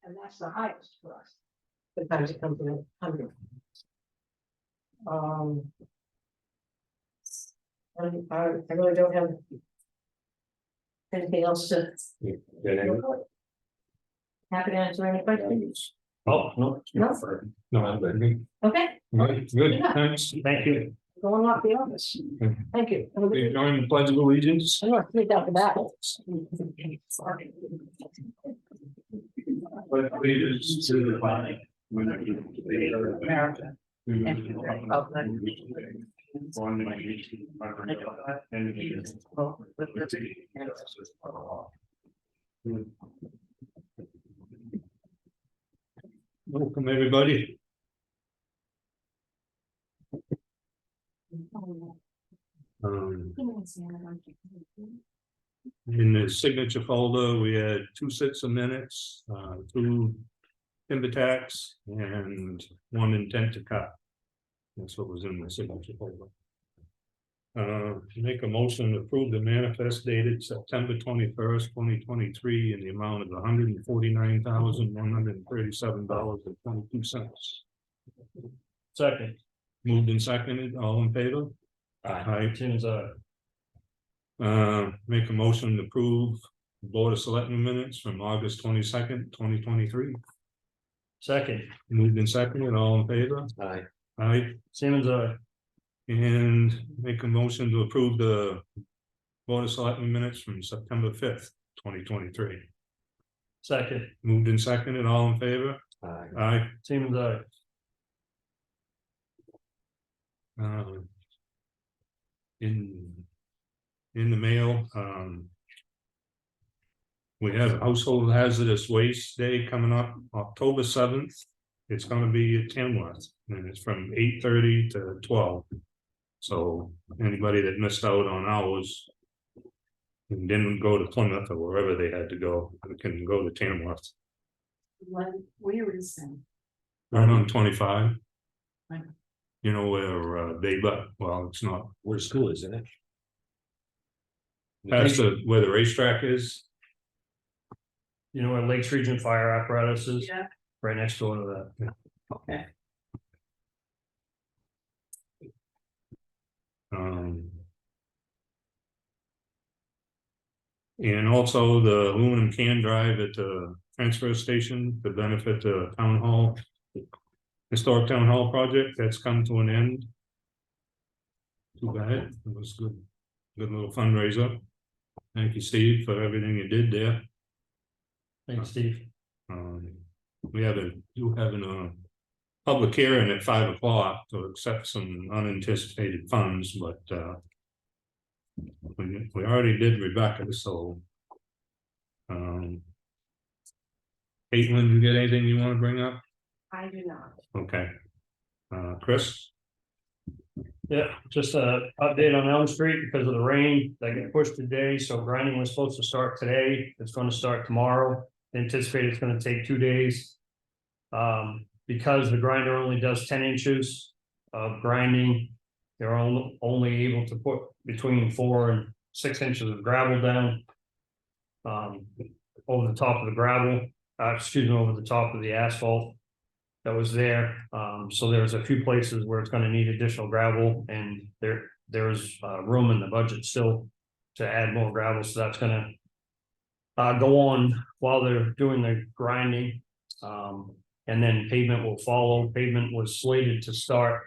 and that's the highest for us. Sometimes it comes in 100. And I really don't have anything else to. Happy to answer any questions. Oh, no. No? No, I'm good. Okay, Right, good, Yeah. thanks. Thank you. going off the office. Thank you. Have a good We day. join the pledge of allegiance. I'm gonna read out the back. Pledge allegiance to the flag. America. And to the republic. One nation, under God, indivisible, with liberty and justice for all. Welcome, everybody. In the signature folder, we had 2 sets of minutes, 2 timber tax, and 1 intent to cut. That's what was in the signature folder. Make a motion to approve the manifest dated September 21st, 2023, in the amount of $149,137.22. Second. Moved and seconded, all in favor? Aye. Tim's make a motion to approve Board of Selectmen minutes from August 22nd, 2023. Second. Moved and seconded, all in favor? Aye. Aye. Simmons, aye. And make a motion to approve the Board of Selectmen minutes from September 5th, 2023. Second. Moved and seconded, all in favor? Aye. Aye. Simmons, aye. In the mail, we have Household Hazardous Waste Day coming up October 7th. It's going to be at Tamworth, and it's from 8:30 to 12. So anybody that missed out on hours and didn't go to Plymouth or wherever they had to go, can go to Tamworth. Where is them? Right on 25. Right. You know where well, it's not Where the school is, isn't it? past where the racetrack is. You know where Lakes Region Fire Apparatus is? Yeah. Right next door to that. Okay. And also the aluminum can drive at the transfer station to benefit the town hall. Historic town hall project that's come to an end. Too bad, it was good little fundraiser. Thank you, Steve, for everything you did there. Thanks, Steve. We have a public hearing at 5 o'clock to accept some unanticipated funds, but we already did Rebecca, so Caitlin, you get anything you want to bring up? I do not. Okay. Chris? Yeah, just a update on Elm Street because of the rain that got pushed today. So grinding was supposed to start today. It's going to start tomorrow. Anticipate it's going to take 2 days. Because the grinder only does 10 inches of grinding, they're only able to put between 4 and 6 inches of gravel down over the top of the gravel, over the top of the asphalt that was there. So there's a few places where it's going to need additional gravel, and there's room in the budget still to add more gravel. So that's going to go on while they're doing the grinding. And then pavement will follow. Pavement was slated to start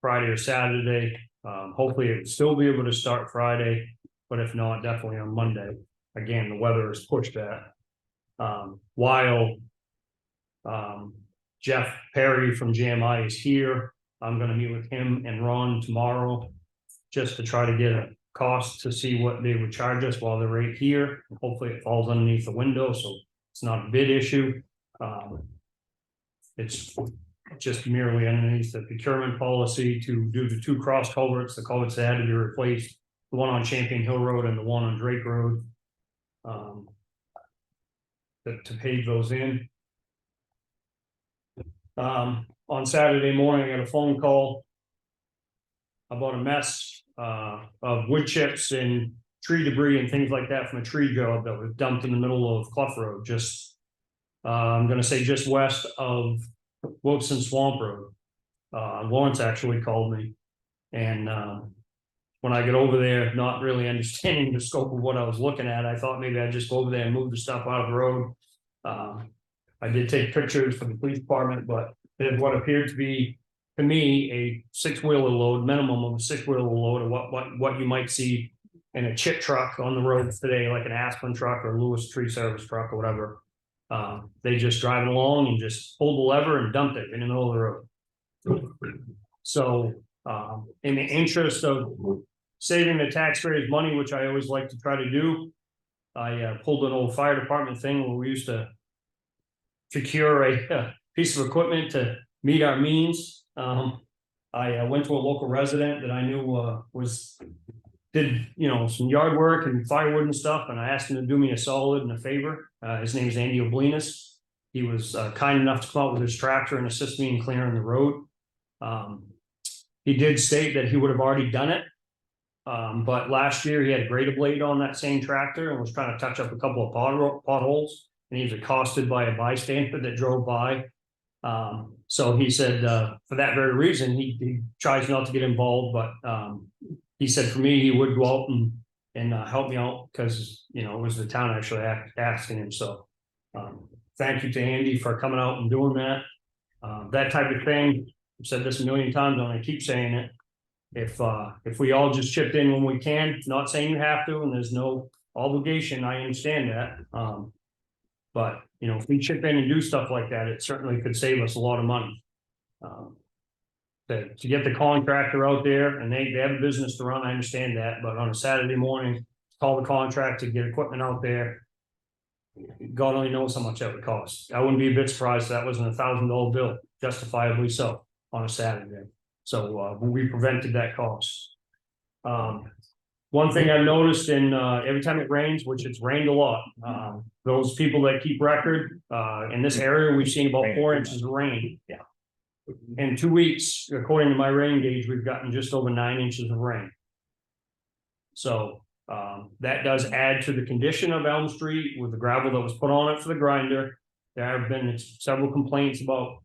Friday or Saturday. Hopefully it'll still be able to start Friday, but if not, definitely on Monday. Again, the weather is pushed that. While Jeff Perry from GMI is here, I'm going to meet with him and Ron tomorrow just to try to get a cost to see what they would charge us while they're right here. Hopefully it falls underneath the window, so it's not a bid issue. It's just merely underneath the procurement policy to do the 2 cross culverts. The culverts that had to be replaced, the one on Champion Hill Road and the one on Drake Road, to pave those in. On Saturday morning, I got a phone call about a mess of wood chips and tree debris and things like that from a tree job that was dumped in the middle of Clough Road, just I'm gonna say just west of Wilson Swamp Road. Lawrence actually called me, and when I get over there, not really understanding the scope of what I was looking at, I thought maybe I'd just go over there and move the stuff out of the road. I did take pictures for the police department, but there's what appeared to be, to me, a 6-wheeler load, minimum of a 6-wheeler load of what you might see in a chip truck on the roads today, like an Aspen truck or Lewis Tree Service truck or whatever. They just driving along and just pulled the lever and dumped it in the middle of the road. So, in the interest of saving the taxpayers money, which I always like to try to do, I pulled an old fire department thing where we used to secure a piece of equipment to meet our means. I went to a local resident that I knew did some yard work and firewood and stuff, and I asked him to do me a solid and a favor. His name is Andy Oblinus. He was kind enough to come out with his tractor and assist me in clearing the road. He did state that he would have already done it, but last year he had a grader blade on that same tractor and was trying to touch up a couple of potholes, and he was accosted by a bystander that drove by. So he said, for that very reason, he tries not to get involved, but he said for me, he would go out and help me out because, it was the town actually asking him. So thank you to Andy for coming out and doing that. That type of thing, I've said this a million times and I keep saying it. If we all just chipped in when we can, not saying you have to, and there's no obligation, I understand that. But if we chip in and do stuff like that, it certainly could save us a lot of money. To get the contractor out there, and they have a business to run, I understand that, but on a Saturday morning, call the contractor, get equipment out there. God only knows how much that would cost. I wouldn't be a bit surprised if that wasn't $1,000 bill, justifiably so, on a Saturday. So we prevented that cost. One thing I've noticed every time it rains, which it's rained a lot, those people that keep record, in this area, we've seen about 4 inches of rain. Yeah. In 2 weeks, according to my rain gauge, we've gotten just over 9 inches of rain. So that does add to the condition of Elm Street with the gravel that was put on it for the grinder. There have been several complaints about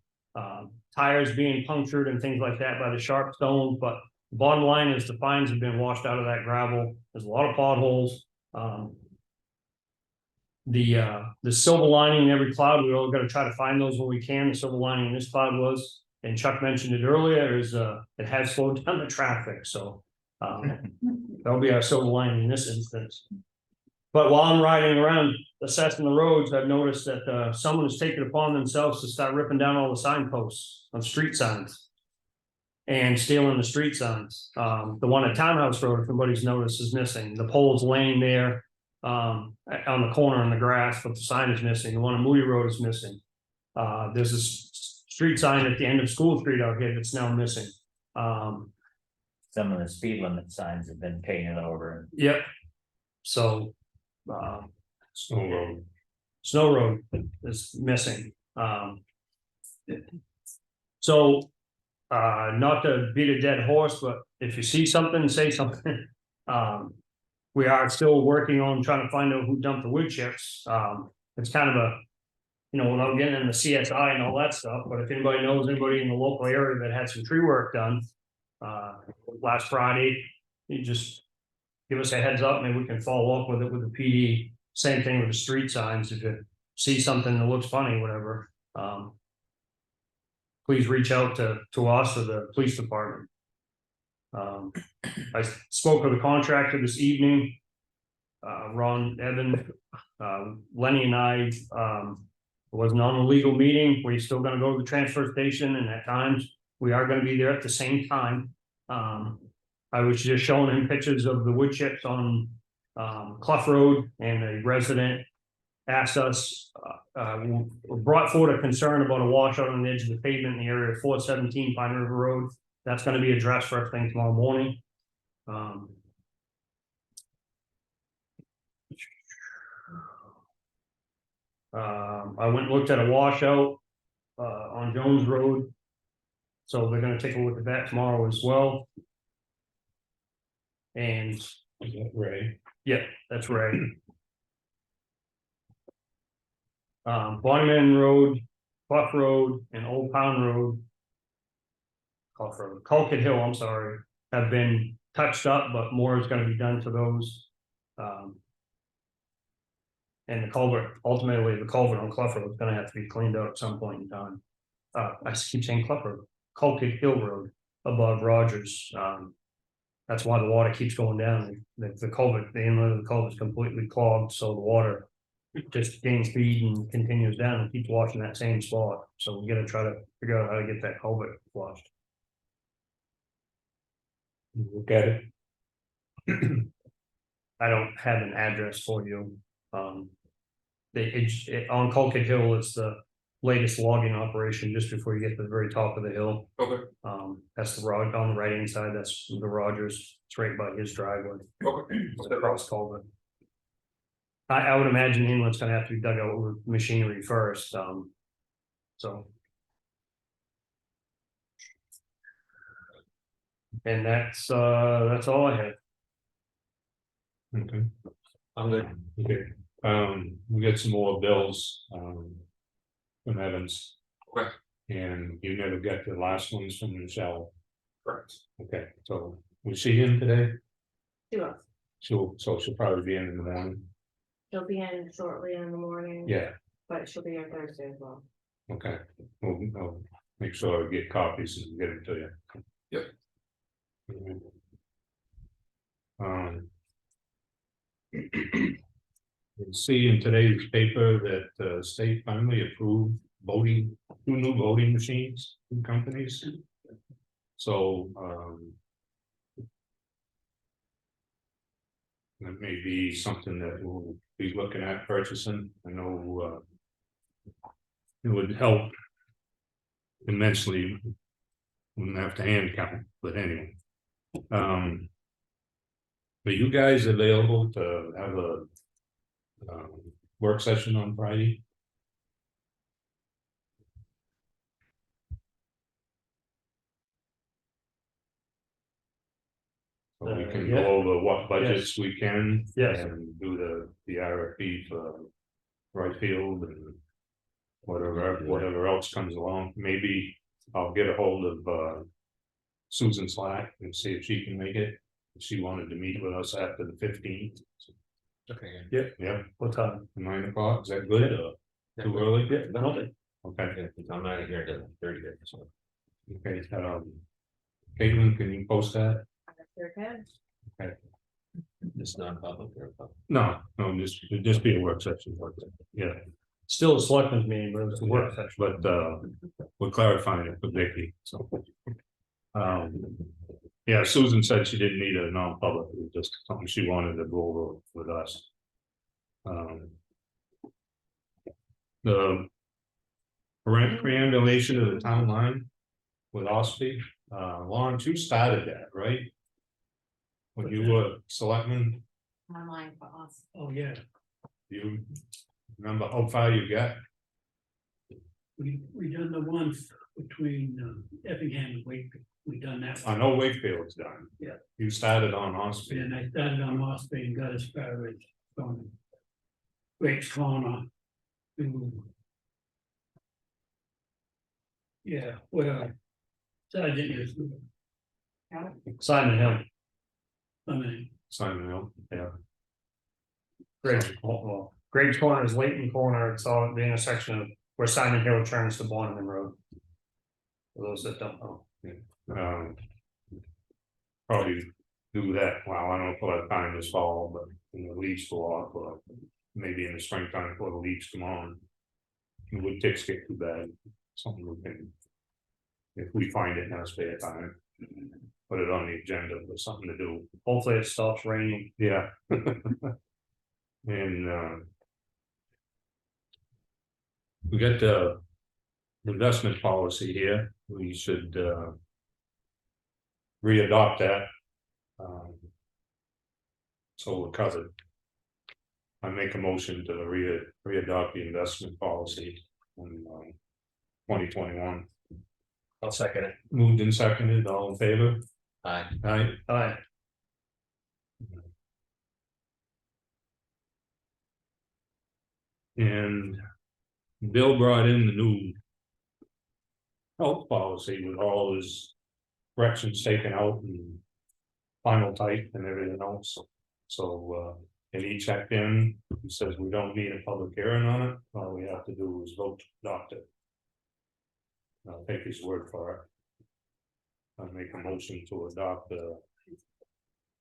tires being punctured and things like that by the sharp stones, but the bottom line is the fines have been washed out of that gravel. There's a lot of potholes. The silver lining in every cloud, we all got to try to find those when we can. The silver lining in this cloud was, and Chuck mentioned it earlier, is it has slowed down the traffic. So that'll be our silver lining in this instance. But while I'm riding around assessing the roads, I've noticed that someone has taken it upon themselves to start ripping down all the signposts on street signs and stealing the street signs. The one at Townhouse Road, if anybody's noticed, is missing. The pole's laying there on the corner in the grass, but the sign is missing. The one on Moody Road is missing. There's a street sign at the end of School Street out here that's now missing. Some of the speed limit signs have been painted over. Yep. So Snow Road is missing. So not to beat a dead horse, but if you see something, say something. We are still working on trying to find out who dumped the wood chips. It's kind of a, without getting into CSI and all that stuff, but if anybody knows anybody in the local area that had some tree work done last Friday, you just give us a heads up, maybe we can follow up with it with the PD. Same thing with the street signs. If you see something that looks funny, whatever, please reach out to us or the police department. I spoke with the contractor this evening, Ron, Evan, Lenny and I, wasn't on a legal meeting. We're still going to go to the transfer station, and at times we are going to be there at the same time. I was just showing him pictures of the wood chips on Clough Road, and a resident asked us, brought forward a concern about a washout on the edge of the pavement in the area of 417 Pine River Road. That's going to be addressed first thing tomorrow morning. I went and looked at a washout on Jones Road. So they're going to take a look at that tomorrow as well. And Is that Ray? yeah, that's right. Bonnyman Road, Buff Road, and Old Pound Road. Colquitt Hill, I'm sorry, have been touched up, but more is gonna be done to those. And the culvert, ultimately, the culvert on Clough Road is gonna have to be cleaned out at some point in time. I keep saying Clough Road, Colquitt Hill Road above Rogers. That's why the water keeps going down. The culvert, the inlet of the culvert is completely clogged, so the water just gains speed and continues down and keeps washing that same spot. So we gotta try to figure out how to get that culvert flushed. Look at it. I don't have an address for you. On Colquitt Hill, it's the latest logging operation just before you get to the very top of the hill. Okay. That's the road on the right hand side, that's the Rogers, it's right by his driveway. Okay. It's a cross culvert. I would imagine the inlet's gonna have to be dug out with machinery first, so. And that's all I have. Okay. I'm good. Okay, we got some more bills, from Evans. Okay. And you never got the last ones from Michelle. Correct. Okay, so was she in today? She was. She'll probably be in the morning. She'll be in shortly in the morning. Yeah, But she'll be here Thursday as well. okay. I'll make sure I get copies and get them to you. Yep. You'll see in today's paper that the state finally approved two new voting machines from companies. So, that may be something that we'll be looking at purchasing. I know, it would help immensely. Wouldn't have to hand count, but anyway. Are you guys available to have a work session on Friday? So we can Yeah. go over what budgets we can. Yes. And do the RFP for right field and whatever else comes along. Maybe I'll get a hold of Susan Slack and see if she can make it. She wanted to meet with us after the 15th. Okay. Yeah, What time? 9 o'clock, is that good or too early? Yeah, no, Okay, I'm not here till 30 days, so. okay, Caitlin, can you post that? Sure can. It's not public or public. No, just be a work session, yeah, still a selectmen's meeting, but it's a work session. but we're clarifying it for Vicky, so. Yeah, Susan said she didn't need a non-public, it was just something she wanted to go over with us. The preambulation of the town line with Ospey, Lawrence, you started that, right? When you were selectman, Online for us. Oh, yeah. you remember how far you got? We done the one between Effingham and Wakefield, we done that I one, know Wakefield's done. Yeah. You started on Ospey. and I started on Osprey and got as far as from Drake's Corner to. Yeah, well, Sergeant is, Simon Hill, I mean, Simon Hill, yeah. Graves Corner is Leighton Corner, it's all the intersection of where Simon Hill turns to Bonham Road. For those that don't know. Probably do that, well, I don't know if we'll have time this fall, but when the leaves go off, or maybe in the springtime before the leaves come on. The wood ticks get too bad, something we can. If we find it in our spare time, put it on the agenda for something to do. Hopefully it stops raining. Yeah. And we got the investment policy here, we should re-adopt that. So we're covered. I make a motion to re-adopt the investment policy in 2021. I'll second it. Moved and seconded, all in favor? Aye. Aye. Aye. And Bill brought in the new health policy with all his corrections taken out and final type and everything else. So, and he checked in, he says we don't need a public hearing on it, all we have to do is vote to adopt it. I'll take his word for it. I'll make a motion to adopt the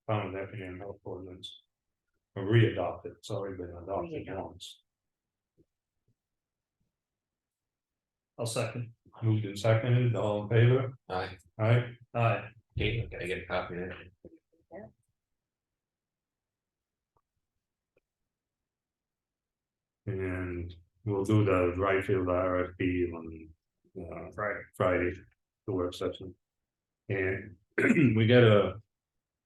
town of Effingham health ordinance. Or re-adopt it, it's already been adopted once. I'll second. Moved and seconded, all in favor? Aye. Aye. Aye. Caitlin, can I get a copy of that? And we'll do the right field RFP on Friday, the work session. And we gotta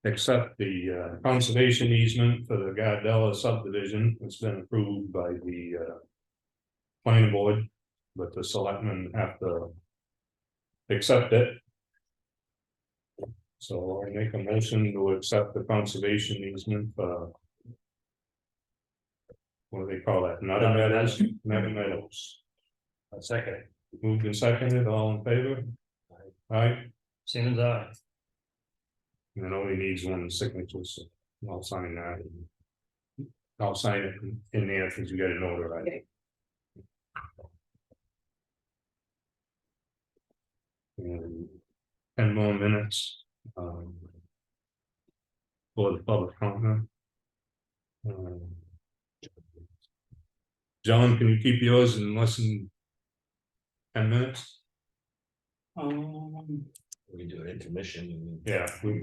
accept the conservation easement for the Gardella subdivision. It's been approved by the planning board, but the selectmen have to accept it. So I make a motion to accept the conservation easement for what do they call that? Nutter Meadows, Nutter Meadows. A second. Moved and seconded, all in favor? Aye. Siemens, aye. And it only needs one signature, so I'll sign that. I'll sign it in there because you got to know right. Okay. And 10 more minutes. For the public comment. John, can you keep yours in less than 10 minutes? We do an intermission. Yeah, we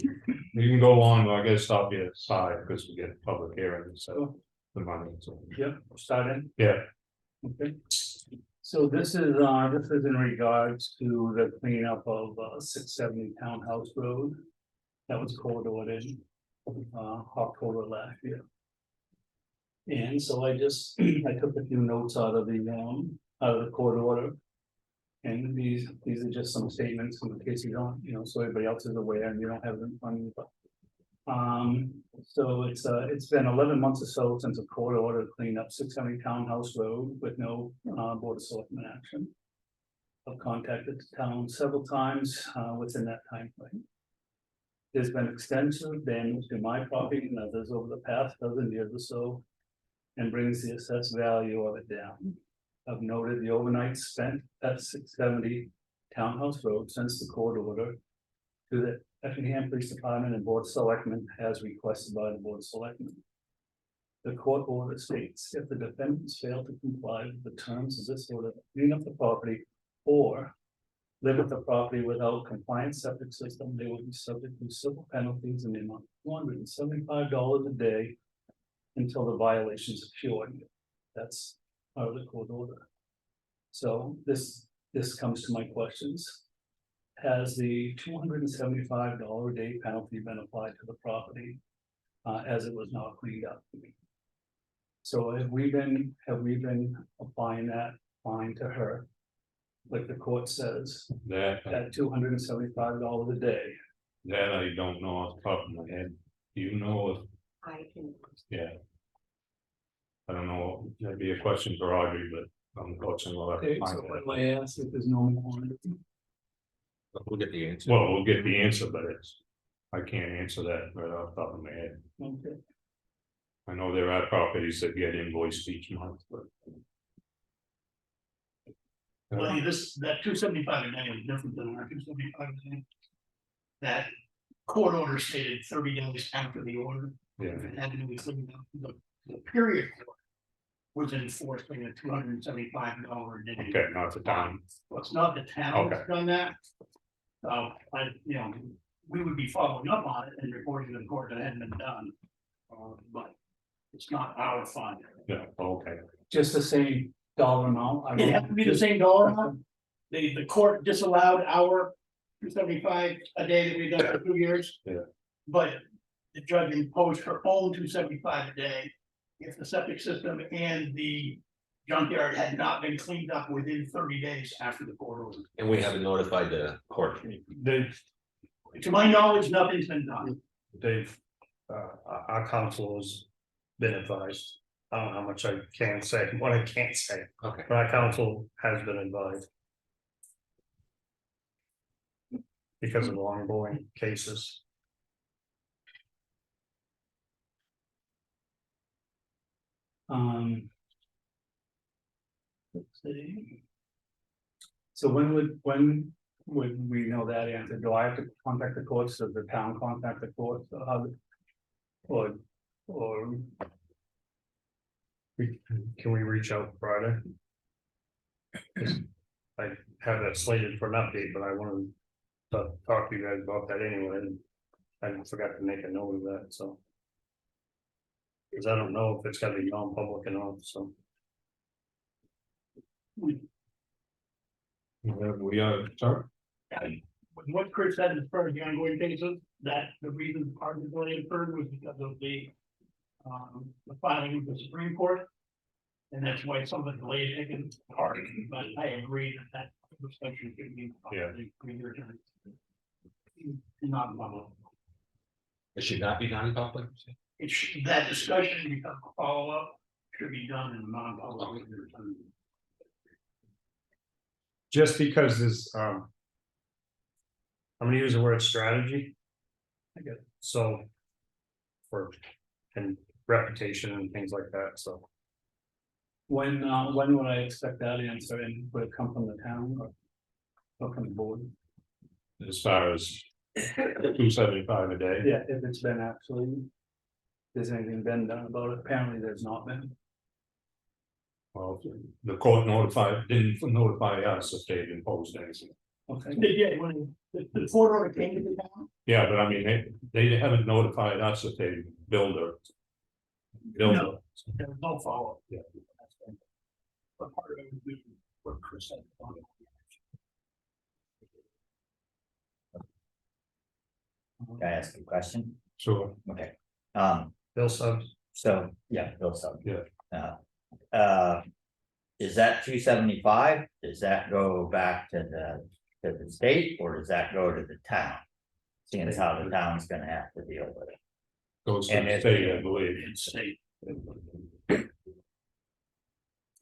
can go on, but I gotta stop you aside because we get public hearing, so the money, so, Yep, starting. yeah. Okay. So this is in regards to the cleanup of 670 Townhouse Road. That was court ordered October last year. And so I took a few notes out of the court order. And these are just some statements in case you don't, so everybody else is aware and you don't have them in front of you. But, so it's been 11 months or so since a court order to clean up 670 Townhouse Road with no board of selectmen action. I've contacted the town several times within that time frame. There's been extensive damage to my property and others over the past dozen years or so, and brings the assessed value of it down. I've noted the overnight spent at 670 Townhouse Road since the court order to the Effingham Police Department and Board of Selectmen as requested by the Board of Selectmen. The court order states if the defendants fail to comply with the terms of this order, clean up the property or live with the property without compliant septic system, they will be subject to civil penalties in the amount of $275 a day until the violations are cured. That's part of the court order. So this comes to my questions. Has the $275 a day penalty been applied to the property as it was not cleaned up? So have we been applying that fine to her? Like the court says, That at $275 a day. I don't know off the top of my head. Do you know if, I can. yeah. I don't know, that'd be a question for Audrey, but unfortunately we'll have to Okay, find so that. when I ask if there's no quantity. We'll get the answer. Well, we'll get the answer, but I can't answer that right off the top of my head. Okay. I know there are properties that get invoiced each month, but. Well, that $275 a day is different than our $275 a day. That court order stated 30 days after the order. Yeah. If it had to do with cleaning up, the period was enforcing a $275 a day. Okay, not the town. Well, it's not the town that's Okay. done that. So we would be following up on it and reporting to the court that it hadn't been done. But it's not our fund. Yeah, okay. Just the same dollar amount. It has to be the same dollar amount. The court disallowed our $275 a day that we've done for 2 years. Yeah. But the judge imposed her own $275 a day if the septic system and the junkyard had not been cleaned up within 30 days after the court order. And we haven't notified the court. To my knowledge, nothing's been done. Our council has been advised. I don't know how much I can say, what I can't say, Okay. but our council has been advised. Because of ongoing cases. Let's see. So when would we know that answer? Do I have to contact the courts? Does the town contact the courts? Or how? Or Can we reach out Friday? 'Cause I have that slated for an update, but I wanted to talk to you guys about that anyway, and I forgot to make a note of that, so. Cause I don't know if it's gotta be non-public enough, so. We are, sorry, With what Chris said as far as the ongoing cases, that the reason part of the delay occurred was because of the filing with the Supreme Court. And that's why some of the delay is taken part, but I agree that discussion should be. Yeah. Not public. It should not be non-public. It should, that discussion because follow-up should be done in a non-public. Just because this, I'm gonna use the word strategy. I guess, so. For, and reputation and things like that, so. when would I expect that answer, and would it come from the town or from the board? as far as $275 a day. Yeah, if it's been actually. Has anything been done about it? Apparently there's not been. Well, the court didn't notify us if they imposed anything. Okay. Yeah, when the court order came to the town, Yeah, but I mean, they haven't notified us if they build a. No. there was no follow-up. Yeah. But part of it was what Chris said. Can I ask a question? Sure. Okay, Bill subs, so, yeah, Bill Sub. Yeah. Is that 275? Does that go back to the state, or does that go to the town? Seeing as how the town's gonna have to deal with it. Goes to And the if- state, I believe. In state.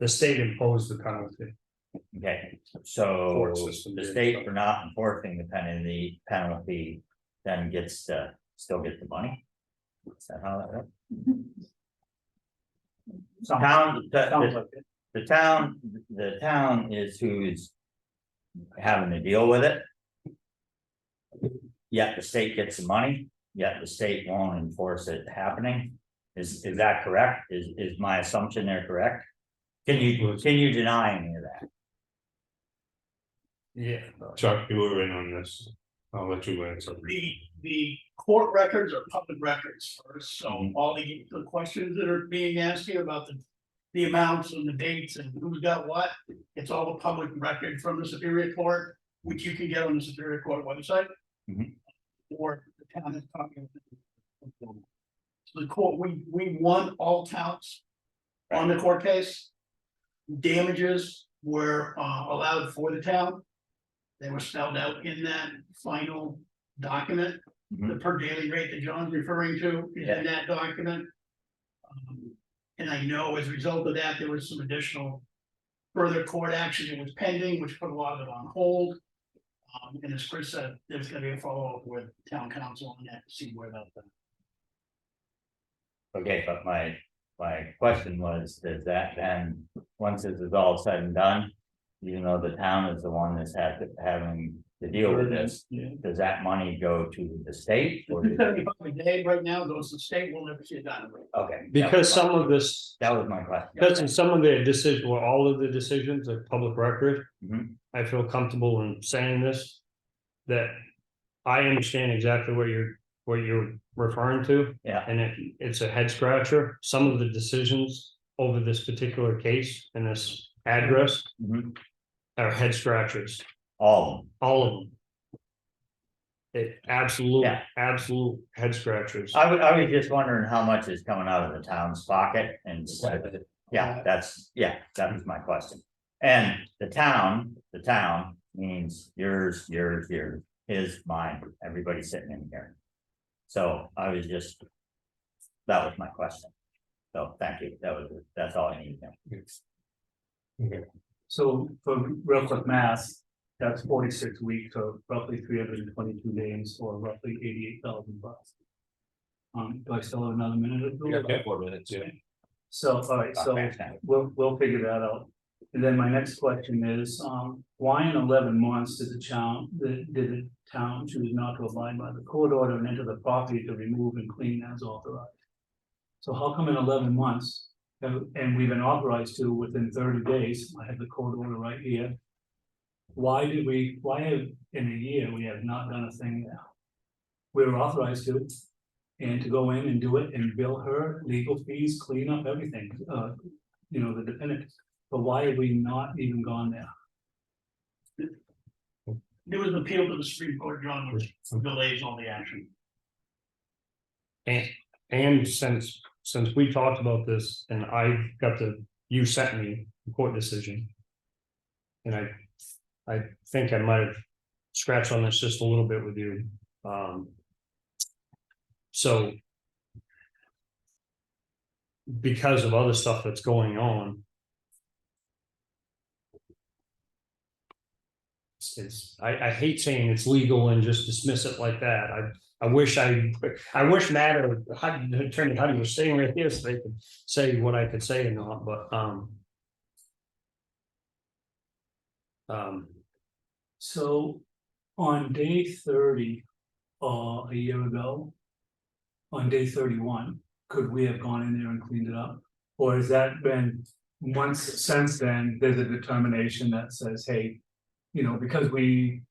the state imposed the penalty. Okay, so Court system the did, state so. for not enforcing the penalty then gets to still get the money? Is that how that works? Town, Sounds like it. the town is who's having to deal with it. Yet the state gets the money, yet the state won't enforce it happening. Is that correct? Is my assumption there correct? Can you deny any of that? Yeah. Chuck, you were in on this. I'll let you answer. The court records are public records first, so Mhm. all the questions that are being asked here about the amounts and the dates and who's got what, it's all a public record from the Superior Court, which you can get on the Superior Court website. Mhm. Or the town is talking. So the court, we won all counts on the court case. Damages were allowed for the town. They were spelled out in that final document. The per daily rate that John's referring to is in that document. And I know as a result of that, there was some additional further court action that was pending, which put a lot of it on hold. And as Chris said, there's gonna be a follow-up with town council on that to see where that's at. Okay, but my question was, does that then, once this is all said and done, even though the town is the one that's having to deal with this, Yeah. does that money go to the state? Or The does- 275 a day right now goes to the state, we'll never see it done. Okay. Because some of this, That was my question. because in some of the decision, well, all of the decisions are public record. Mhm. I feel comfortable in saying this. That I understand exactly what you're referring to. Yeah. And it's a head scratcher. Some of the decisions over this particular case and this address Mhm. are head scratchers, All of them. all of them. It absolute Yeah. head scratchers. I was just wondering how much is coming out of the town's pocket and, yeah, that was my question. And the town means yours, his, mine, everybody sitting in here. So I was just, that was my question. So thank you, that's all I need. Okay, So for real quick math, that's 46 weeks or roughly 322 days or roughly $88,000. Do I still have another minute or two? You got 4 minutes, yeah. So, all right, so Okay. we'll figure that out. And then my next question is, why in 11 months did the town choose not to abide by the court order and enter the property to remove and clean as authorized? So how come in 11 months, and we've been authorized to within 30 days, I have the court order right here. Why have, in a year, we have not done a thing now? We were authorized to, and to go in and do it and bill her legal fees, clean up everything, the defendant. But why have we not even gone there? There was an appeal to the Supreme Court, John, which delays all the action. And since we talked about this and you sent me the court decision. And I think I might have scratched on this just a little bit with you. So. Because of other stuff that's going on. I hate saying it's legal and just dismiss it like that. I wish Matt or Attorney Huddy was staying right here so they could say what I could say or not, but So on day 30, a year ago, on day 31, could we have gone in there and cleaned it up? Or has that been once since then, there's a determination that says, hey, because we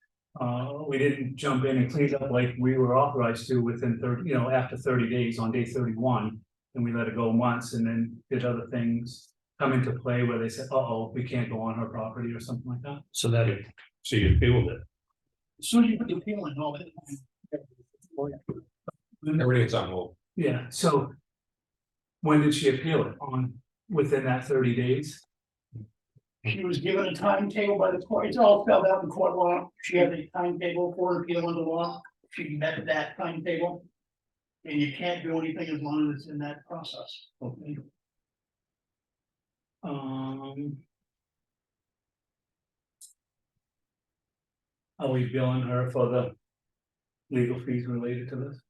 didn't jump in and clean it up like we were authorized to within 30, after 30 days on day 31, and we let it go once, and then did other things come into play where they said, we can't go on her property or something like that. so that so you appealed it. As soon as you put the appeal in, all that. Everything's on hold. Yeah, so when did she appeal it? Within that 30 days? She was given a timetable by the court, it's all spelled out in court law, she had a timetable for appeal under law, she met that timetable. And you can't do anything as long as it's in that process. Okay. Are we billing her for the legal fees related to this?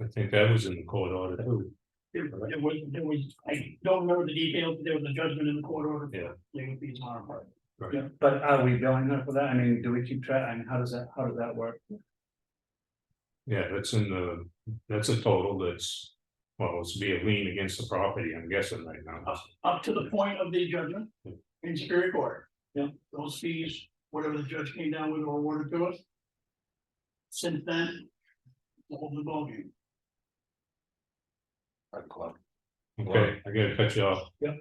I think that was in the court order too. There was, I don't remember the details, but there was a judgment in the court order. Yeah. Legal fees on our part. Right. Yeah, but are we billing her for that? I mean, do we keep track? I mean, how does that work? Yeah, that's a total that's, well, it's be a lien against the property, I'm guessing right now. Up to the point of the judgment in Superior Court. Yeah. Those fees, whatever the judge came down with or awarded to us. Since then, the whole new ballgame. Okay, I gotta cut you off. Yep.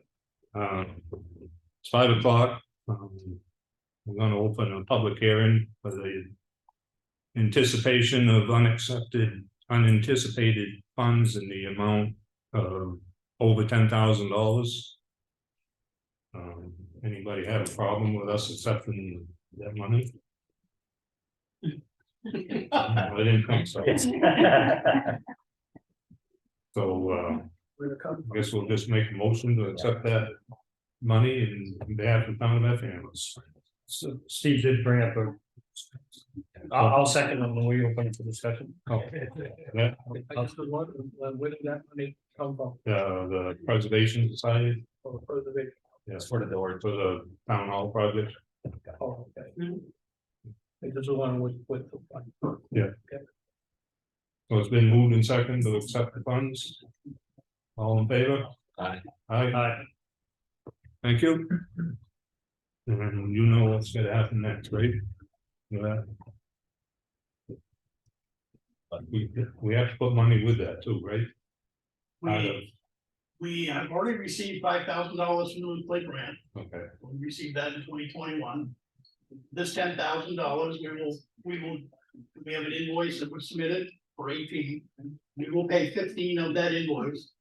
It's 5 o'clock. We're gonna open a public hearing for the anticipation of unanticipated funds in the amount of over $10,000. Anybody have a problem with us accepting that money? I didn't think so. So, I guess we'll just make a motion to accept that money in behalf of the town of Effingham. So Steve did bring up I'll second it when we open it for discussion. Okay. Yeah, Where did that money come from? the Preservation Society, For preservation. yes, for the town hall project. Oh, okay. It just along with the fund. Yeah. So it's been moved and seconded to accept the funds. All in favor? Aye. Aye. Thank you. And you know what's gonna happen next, right? Yeah. But we have to put money with that too, right? We have already received $5,000 from the plate grant. Okay, We received that in 2021. This $10,000, we have an invoice that was submitted for 18. We will pay 15 of that invoice.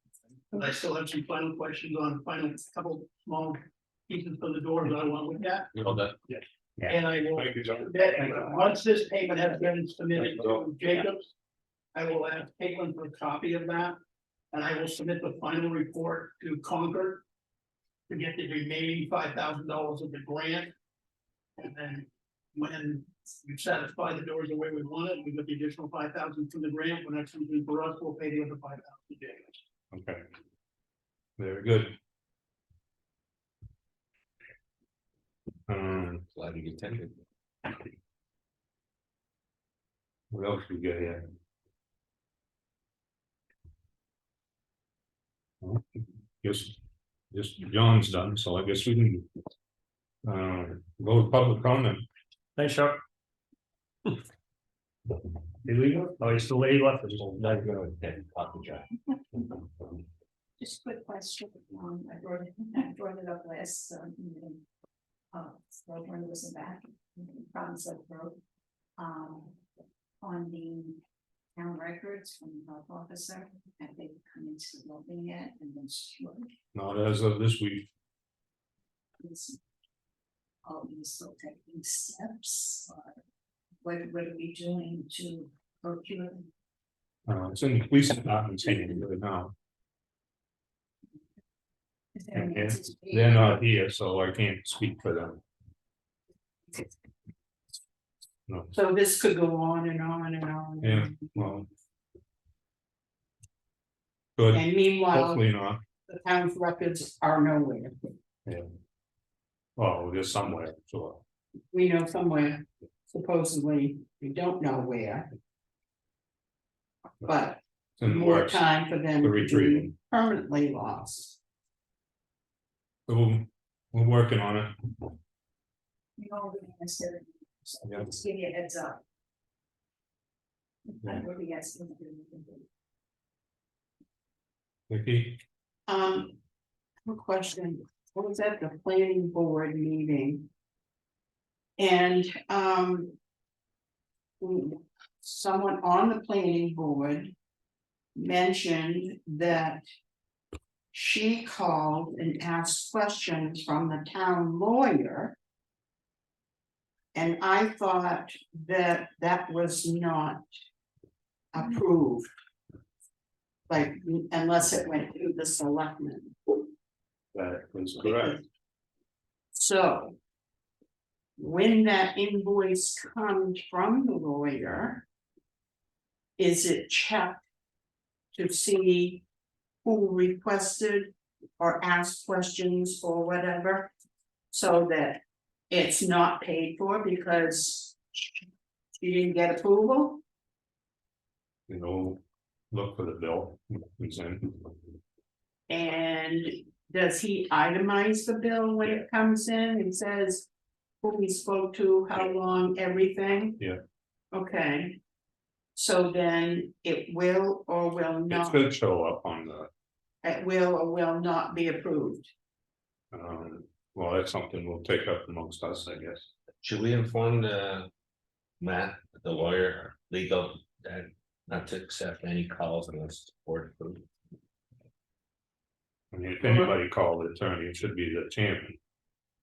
And I still have some final questions on couple small pieces for the door that I want to look at. You know that? And I will, thank you, John. once this payment has been submitted to Jacobs, I will ask Caitlin for a copy of that. And I will submit the final report to Concord. To get the remaining $5,000 of the grant. And then when we satisfy the doors the way we want it, we get the additional 5,000 from the grant, when that comes in for us, we'll pay the other 5,000 damage. Okay. Very good. Glad you attended. What else we got here? Well, Just John's done, so I guess we can. Go to public comment. Thanks, Chuck. Illegal? Oh, you still left us. Not going to coffee shop. Just a quick question, I brought it up last, meeting. When it was back, from South Road. On the town records from the health officer, have they come into looking yet and then sure. Not as of this week. Are we still taking steps? What are we doing to procure? It's in the police department's hands right now. Is there an Yeah, anticipation? they're not here, so I can't speak for them. No, So this could go on and on and on. yeah, well. Good, And meanwhile, hopefully not. the town's records are nowhere. Well, there's somewhere, so. We know somewhere, supposedly, we don't know where. But It's in the more works. time for them To to retrieve be them. permanently lost. So we're working on it. You know, we're gonna start, so Yeah. just give you a heads up. Yeah. I really got something to do. Vicky, I have a question, I was at the planning board meeting. And, someone on the planning board mentioned that she called and asked questions from the town lawyer. And I thought that that was not approved. Like, unless it went through the selectmen. that is correct. So. When that invoice comes from the lawyer. Is it checked? To see who requested or asked questions or whatever. So that it's not paid for because. She didn't get approval? You know, look for the bill. It's in. And does he itemize the bill when it comes in and says? Who we spoke to, how long, everything? Yeah. Okay. So then it will or will It not, should show up on the, it will or will not be approved. well, that's something we'll take up amongst us, I guess. Should we inform the Matt, the lawyer, legal, that not to accept any calls unless it's board approved? I mean, if anybody called the attorney, it should be the chairman,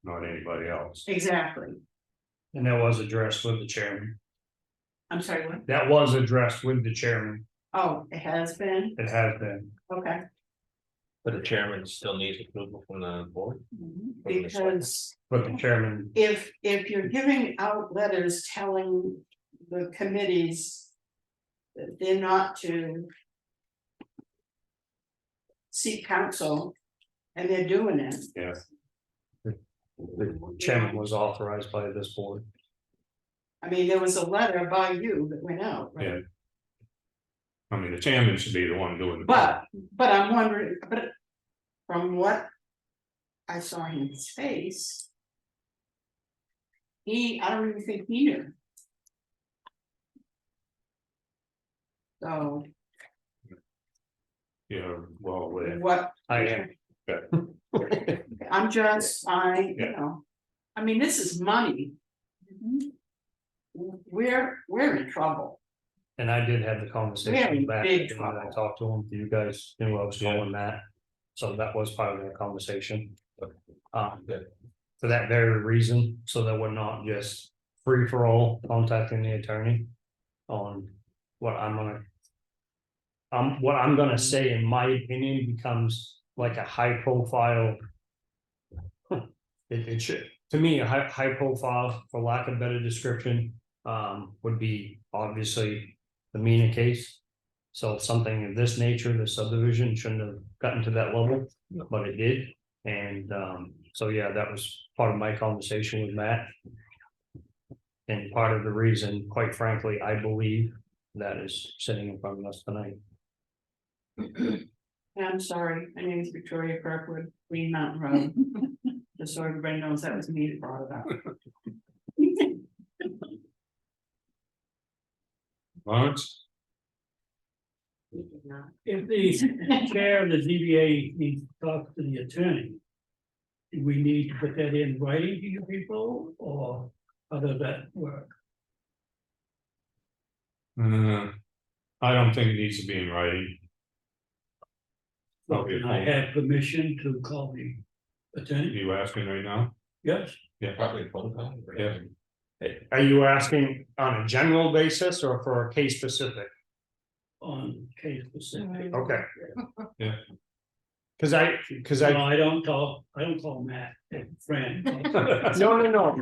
not anybody else. Exactly. And that was addressed with the chairman. I'm sorry, what? That was addressed with the chairman. Oh, it has been? It has been. Okay. But the chairman still needs approval from the board? Because But the chairman, if you're giving out letters telling the committees. That they're not to. Seek counsel. And they're doing it. Yeah, the chairman was authorized by this board. I mean, there was a letter by you that went out, right? yeah. I mean, the chairman should be the one doing it. But I'm wondering, but from what I saw in his face. I don't even think he knew. So Yeah, well, what, I am. I'm just, you Yeah. know, I mean, this is money. We're in trouble. And I did have the Very conversation back big when I trouble. talked to him, you guys knew I was calling that. So that was part of that conversation. For that very reason, so that we're not just free for all contacting the attorney. On what I'm what I'm gonna say, in my opinion, becomes like a high profile. It should, to me, a high profile, for lack of better description, would be obviously the Mina case. So something of this nature, the subdivision shouldn't have gotten to that level, but it did. And so, yeah, that was part of my conversation with Matt. And part of the reason, quite frankly, I believe that is sitting in front of us tonight. I'm sorry, my name is Victoria Kirkwood, Green Mountain Road. Just so everybody knows that was me that brought it up. Lawrence, If the chair of the ZBA needs to talk to the attorney, do we need to put that in writing to you people, or how does that work? I don't think it needs to be in writing. Well, can I have permission to call the Are attorney? you asking right now? Yes, Yeah. Probably a phone call. Yeah. Are you asking on a general basis or for a case specific? on case specific. Okay. Yeah. Cause I, No, I don't call Matt a friend. no,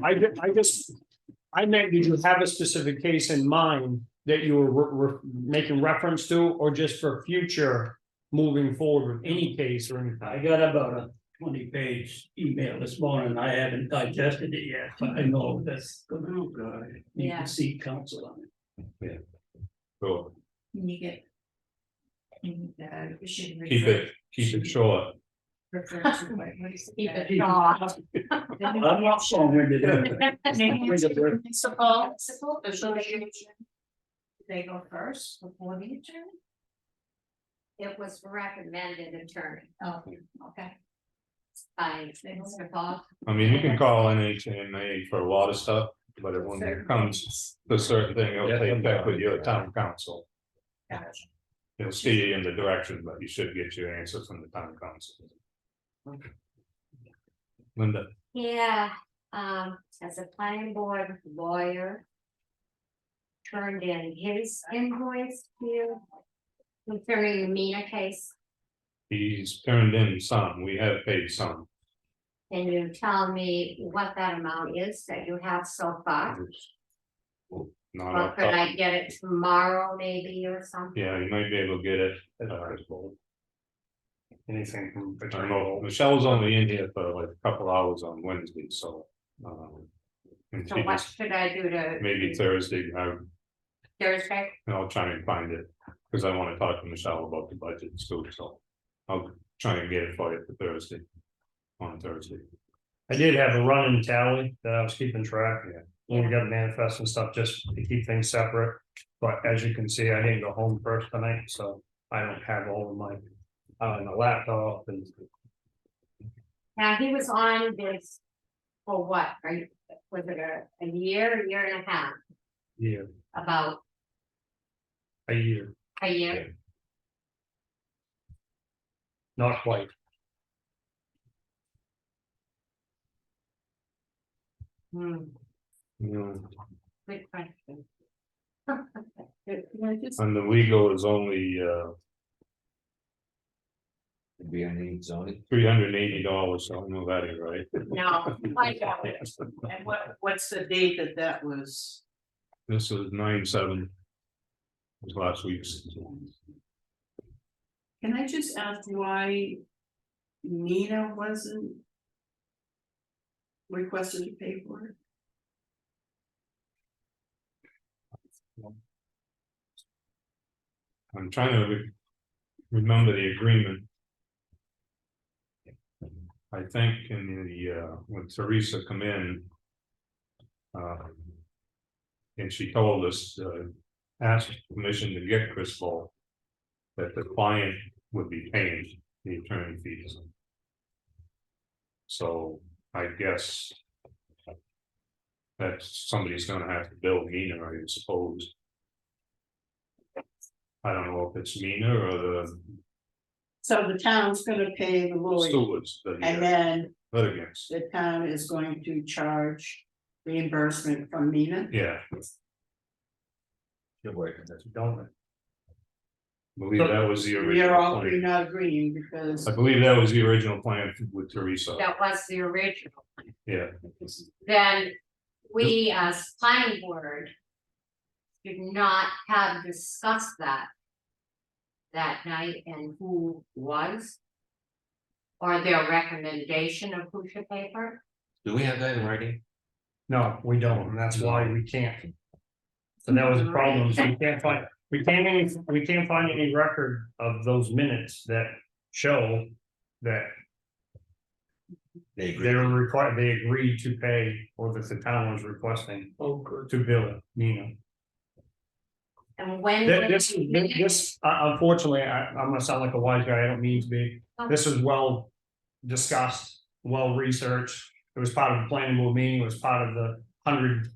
I meant, did you have a specific case in mind that you were making reference to, or just for future moving forward with any case or anything? I got about a 20-page email this morning. I haven't digested it yet, but I know that's gonna, need Yeah. to seek counsel on it. Cool. You get. You should. Keep it short. Refer to what is it? Keep it short. I'm not long-winded. Municipal association. They go first before the attorney? It was recommended attorney Oh, okay. by Mr. Bob. I mean, you can call NHMA for a lot of stuff, but when it comes to certain thing, it'll take back with your town council. Gotcha. It'll steer you in the direction, but you should get your answer from the town council. Linda, Yeah, as a planning board lawyer. Turned in his invoice to you concerning the Mina case. he's turned in some, we have paid some. Can you tell me what that amount is that you have so far? Not Or off could top. I get it tomorrow maybe or something? Yeah, you might be able to get it. Anything from. I don't know, Michelle's only in here for like a couple hours on Wednesday, so. And So she what just, should I do to? maybe Thursday, Thursday? I'll try and find it, because I wanna talk to Michelle about the budget too, so. I'll try and get it for you for Thursday. On Thursday. I did have a running tally that I was keeping track of. When we got manifests and stuff, just to keep things separate. But as you can see, I didn't go home first tonight, so I don't have all of my, the laptop and. Now, he was on this for what? Was it a year and a half? Yeah, About a year, a year? not quite. Hmm, Yeah. good question. And the legal is only Be any zoning. $380, so I don't know that is right. No, I got it. And what's the date that was? This is 9/7. Was last week's. Can I just ask why Nina wasn't requested to pay for it? I'm trying to remember the agreement. I think in the, when Teresa come in. And she told us, asked permission to get Crystal. That the client would be paying the attorney fees. So I guess. That somebody's gonna have to bill Mina, I suppose. I don't know if it's Mina or the So the town's gonna pay the lawyer, stewards, and the then litigants, the town is going to charge reimbursement from Nina? yeah. Good work. Don't. Believe that was the We are original all three plan. not agreeing because. I believe that was the original plan with Teresa. That was the original. Yeah, Then we as planning board did not have discussed that night and who was, or their recommendation of who should pay for it. Do we have that in writing? No, we don't, and that's why we can't. So that was a problem, so we can't find any record of those minutes that show that They agree. they were required, they agreed to pay, or that the town was requesting to bill Nina. And when. This, unfortunately, I'm gonna sound like a wise guy, I don't mean to be, this was well discussed, well researched. It was part of the planning board meeting, it was part of the 100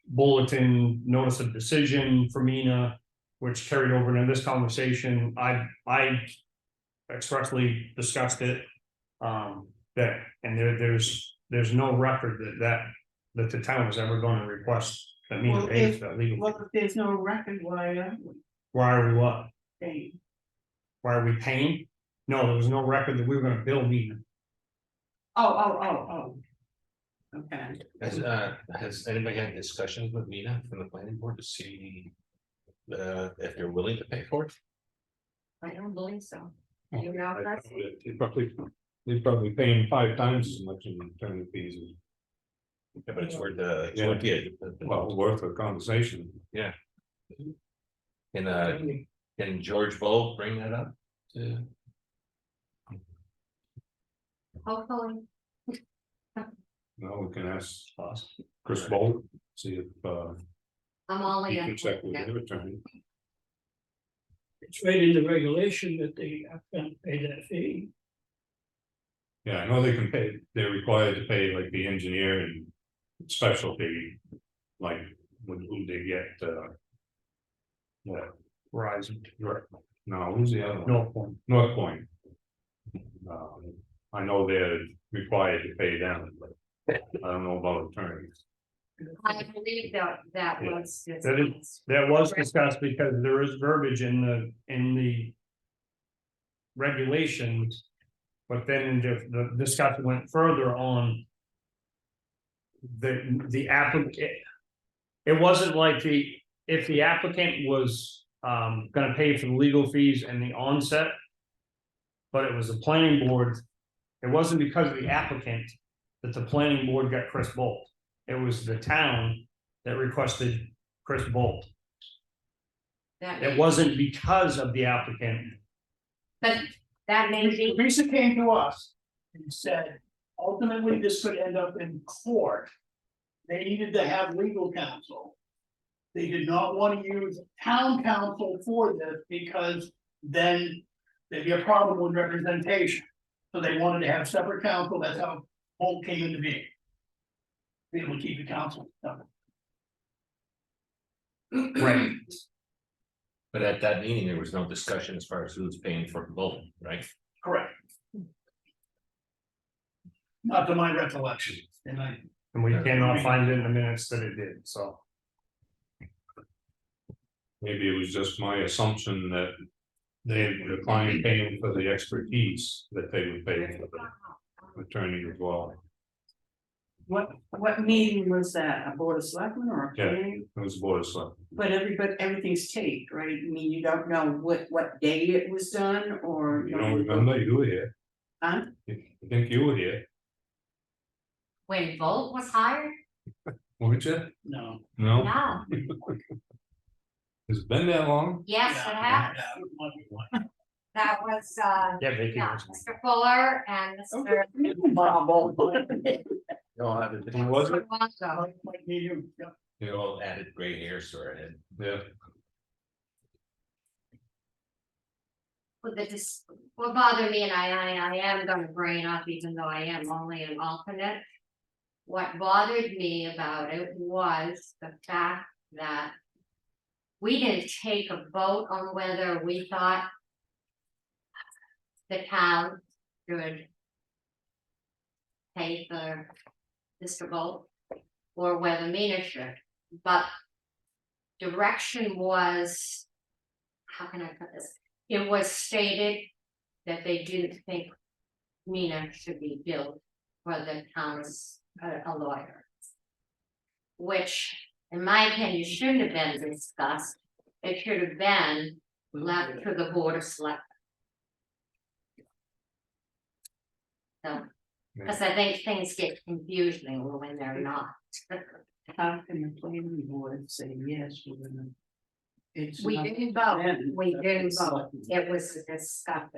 bulletin notice of decision for Mina, which carried over into this conversation. I expressly discussed it. That, and there's no record that the town was ever gonna request that Mina Well, pays that legal. Well, if there's no record, why Why are we what? paying? Why are we paying? No, there was no record that we were gonna bill Mina. Oh. Okay. Has anybody had discussions with Mina from the planning board to see if they're willing to pay for it? I don't believe so. You know, that's, They're probably paying 5 times as much in attorney fees as. Yeah, but it's worth the. Well, worth a conversation. Can George Bull bring that up to? hopefully, No, we can ask Chris Bolt, see if I'm only. he can check with their attorney. It's right in the regulation that they have to pay that fee. Yeah, I know they can pay, they're required to pay like the engineer and specialty, like who they get, yeah, Verizon. no, who's the other one? No point. North Point. I know they're required to pay them, but I don't know about attorneys. I believe that Yeah. was. That was discussed because there is verbiage in the regulations. But then the discussion went further on the applicant. It wasn't like if the applicant was gonna pay for the legal fees and the onset. But it was the planning board. It wasn't because of the applicant that the planning board got Chris Bolt. It was the town that requested Chris Bolt. It wasn't because of the applicant. But that may be, Teresa came to us and said, ultimately, this could end up in court. They needed to have legal counsel. They did not want to use town counsel for this because then there'd be a problem with representation. So they wanted to have separate counsel, that's how Holt came into being. Be able to keep the counsel separate. Right. But at that meeting, there was no discussion as far as who's paying for both, right? Correct. Not to my recollection, And we cannot find it in the minutes that it did, so. Maybe it was just my assumption that the client paying for the expertise, that they would pay for the attorney as well. What meeting was that? A board of selectmen or a Yeah. planning? It was Board of Selectmen. But everything's taped, right? I mean, you don't know what day it was done or. You don't remember, you were here, Huh? I think you were here, when Volt was hired, weren't you? no. No, no, has it been that long? yes, it has, that was, Yeah, they can. yeah, Mr. Fuller and Mr. Who was it? Alonso. They all added gray hairs to our head. Yeah, What bothered me, and I am gonna bring it up, even though I am only an alternate. What bothered me about it was the fact that we didn't take a vote on whether we thought the town should pay for Mr. Bolt, or whether Mina should, but direction was how can I put this? It was stated that they didn't think Mina should be billed for the town's a lawyer. Which, in my opinion, shouldn't have been discussed. It should have been left to the board of select. So, because I think things get confusing when they're not. How can the planning board say yes, we're gonna? It's We not didn't vote, them, we didn't it's vote, selectmen. it was discussed.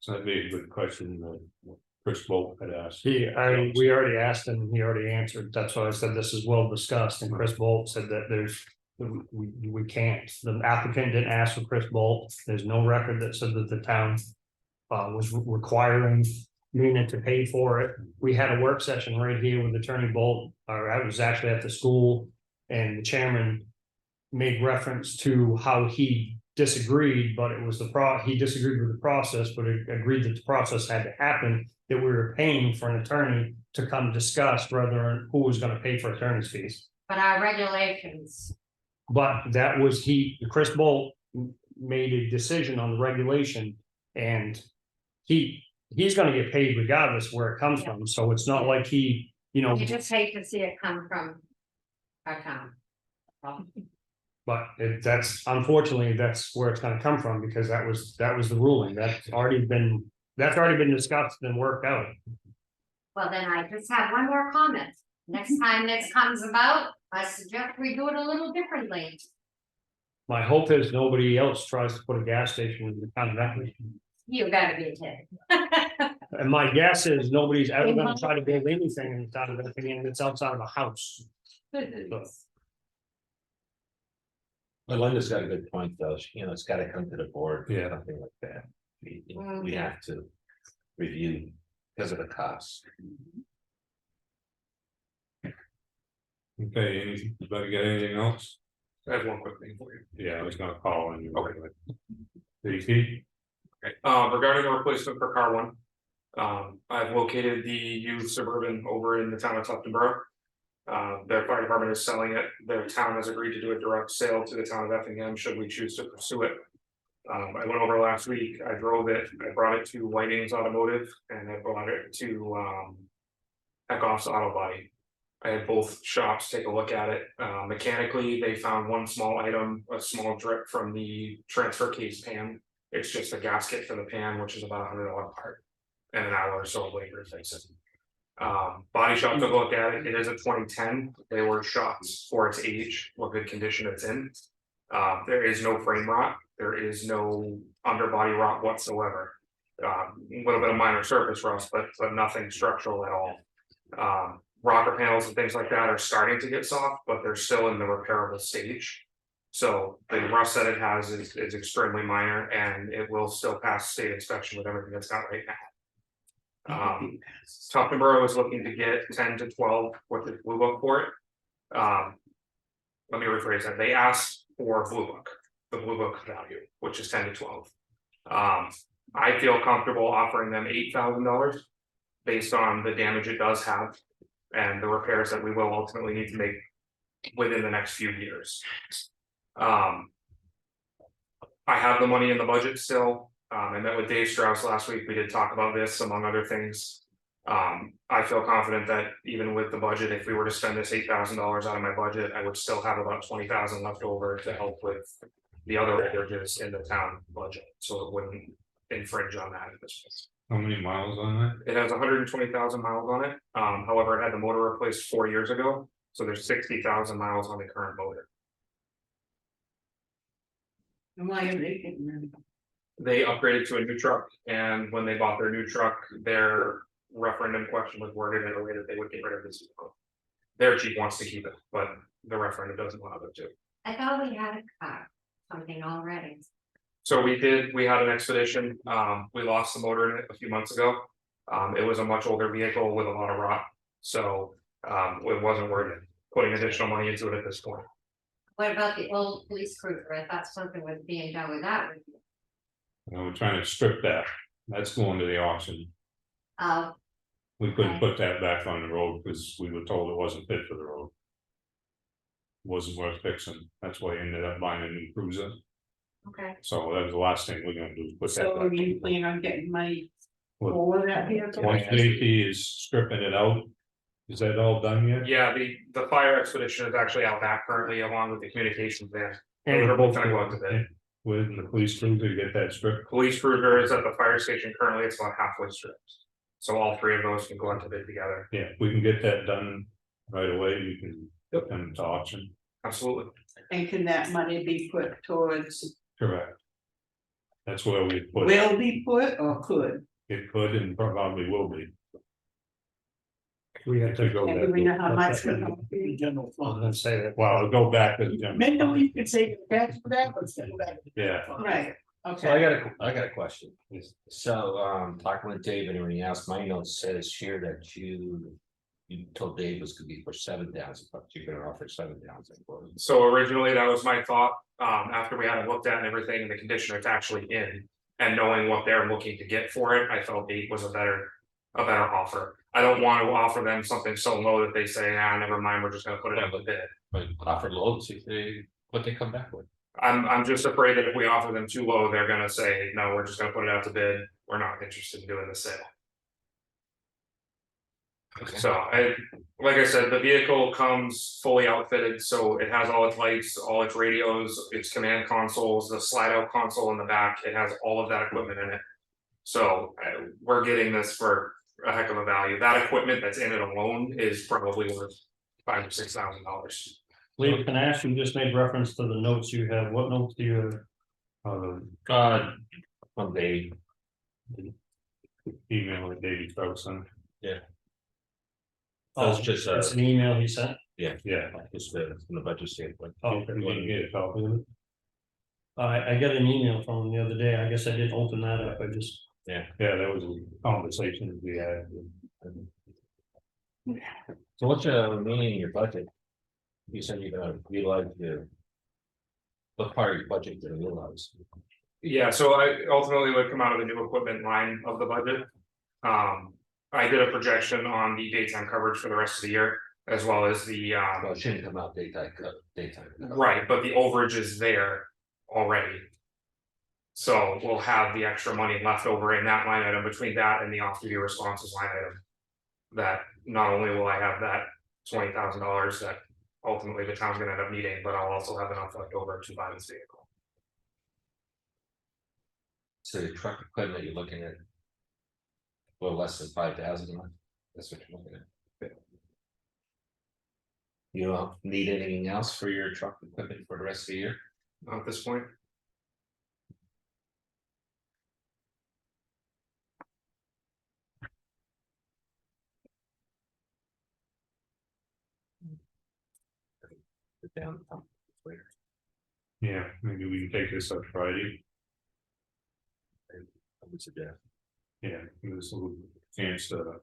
So that'd be a good question that Chris Bolt had asked. We already asked him, he already answered, that's why I said this is well discussed, and Chris Bolt said that we can't, the applicant didn't ask for Chris Bolt, there's no record that said that the town. Was requiring Mina to pay for it, we had a work session right here with Attorney Bolt, or I was actually at the school, and the chairman. Made reference to how he disagreed, but it was he disagreed with the process, but agreed that the process had to happen. That we were paying for an attorney to come discuss whether who was gonna pay for attorney's fees. But our regulations, But that was Chris Bolt made a decision on the regulation and he's gonna get paid regardless where it comes from. So it's not like he, you just hate to see it come from our town. but that's unfortunately, that's where it's gonna come from because that was the ruling. That's already been discussed and worked out. Well, then I just have one more comment. Next time this comes about, I suggest we do it a little differently. My hope is nobody else tries to put a gas station in the town of Effingham. You gotta be kidding. And my guess is nobody's ever gonna try to build anything in the town of Effingham that's outside of a house. So, Well, Linda's got a good point, though, it's gotta come to the board, Yeah. something like that. We have to review because of the cost. Okay, anybody got anything else? I have one quick thing for you. Yeah, I was gonna call on you. Okay. DC? Okay, regarding the replacement for car one. I've located the used Suburban over in the town of September. Their fire department is selling it, their town has agreed to do a direct sale to the town of Effingham, should we choose to pursue it. I went over last week, I drove it, I brought it to Whiting's Automotive, and I brought it to, Eckhoff's Auto Body. I had both shops take a look at it, mechanically, they found one small item, a small drip from the transfer case pan. It's just a gasket for the pan, which is about $100 part, and an hour or so of labor to fix it. Body shop took a look at it, it is a 2010, they were shots for its age, what good condition it's in. There is no frame rot, there is no underbody rot whatsoever. A little bit of minor surface rust, but nothing structural at all. Rocker panels and things like that are starting to get soft, but they're still in the repairable stage. So the rust that it has is extremely minor, and it will still pass state inspection with everything that's got right now. Tufton Borough is looking to get 10 to 12 with the blue book for it. Let me rephrase that, they asked for blue book, the blue book value, which is 10 to 12. I feel comfortable offering them $8,000 based on the damage it does have and the repairs that we will ultimately need to make within the next few years. I have the money in the budget still. I met with Dave Strauss last week. We did talk about this among other things. I feel confident that even with the budget, if we were to spend this $8,000 out of my budget, I would still have about 20,000 left over to help with the other overages in the town budget, so it wouldn't infringe on that at this point. How many miles on that? It has 120,000 miles on it. However, it had the motor replaced 4 years ago, so there's 60,000 miles on the current motor. And why are they getting rid of it? They upgraded to a new truck, and when they bought their new truck, their referendum question was worded in a way that they would get rid of this vehicle. Their chief wants to keep it, but the referendum doesn't allow them to. I thought we had a car, something already. So we had an expedition, we lost the motor in it a few months ago. It was a much older vehicle with a lot of rot, so it wasn't worth putting additional money into it at this point. What about the old police cruiser? I thought something was being done with that. We're trying to strip that, that's going to the auction. We couldn't put that back on the road because we were told it wasn't fit for the road. Wasn't worth fixing, that's why I ended up buying a new cruiser. Okay, So that was the last thing we're gonna do, is put that. So are back. you planning on getting money What- for that vehicle? Once JT is stripping it out, is that all done yet? Yeah, the fire expedition is actually out back currently along with the communications van. And They're both gonna go out to bid. With the police cruiser, get that stripped. Police cruiser is at the fire station currently, it's about halfway stripped. So all three of those can go out to bid together. Yeah, we can get that done right away, you can put them to auction. Absolutely. And can that money be put towards, Correct. That's where we put, will be put or could? it could and probably will be. We have to go And back. do we know how much? I The general was fund. gonna say that. Well, it'll go back to the general. Mentally, you could say tax for that, but still back. to the Yeah. general fund. Right, So I okay. got a question. So, talking with Dave and everything else, my note says here that you told Dave was gonna be for 7,000, but you're gonna offer 7,000. So originally that was my thought, after we had it looked at and everything and the condition it's actually in. And knowing what they're looking to get for it, I felt 8 was a better offer. I don't want to offer them something so low that they say, ah, never mind, we're just gonna put it out to bid. But offer low, see what they come back with. I'm just afraid that if we offer them too low, they're gonna say, no, we're just gonna put it out to bid, we're not interested in doing the sale. Okay. So like I said, the vehicle comes fully outfitted, so it has all its lights, all its radios, its command consoles, the slide out console in the back, it has all of that equipment in it. So we're getting this for a heck of a value. That equipment that's in it alone is probably worth $5,000 or $6,000. Lee, can I ask you, just made reference to the notes you have, what notes do you have? One day, Email it, David Ferguson. that's just, It's an email he sent. Yeah. just from the budget standpoint. Oh, You want to get a copy of it? I got an email from him the other day, I guess I didn't open that up, I just. Yeah, that was a conversation we had. So what's remaining in your budget? You said you're gonna utilize what part of your budget you're gonna utilize? Yeah, so I ultimately would come out of the new equipment line of the budget. I did a projection on the daytime coverage for the rest of the year, as well as the Well, it shouldn't come out daytime. right, but the overage is there already. So we'll have the extra money left over in that line item between that and the off-duty responses line item. That not only will I have that $20,000 that ultimately the town's gonna end up needing, but I'll also have enough left over to buy this vehicle. So the truck equipment you're looking at. A little less than 5,000 a month, that's what you're looking at. You don't need anything else for your truck equipment for the rest of the year? Not at this point. Put down. Later. Yeah, maybe we can take this up Friday. I would suggest. Yeah, give us a little chance to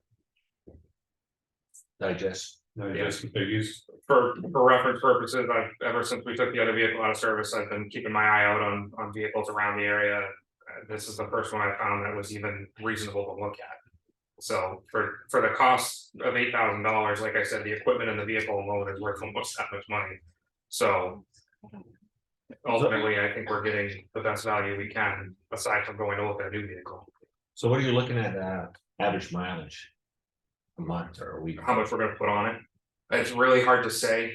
Digest. digest the figures. For reference purposes, ever since we took the other vehicle out of service, I've been keeping my eye out on vehicles around the area. This is the first one I found that was even reasonable to look at. So for the cost of $8,000, like I said, the equipment and the vehicle alone is worth almost that much money. So ultimately, I think we're getting the best value we can, aside from going to look at a new vehicle. So what are you looking at, average mileage? A month or a week? How much we're gonna put on it. It's really hard to say.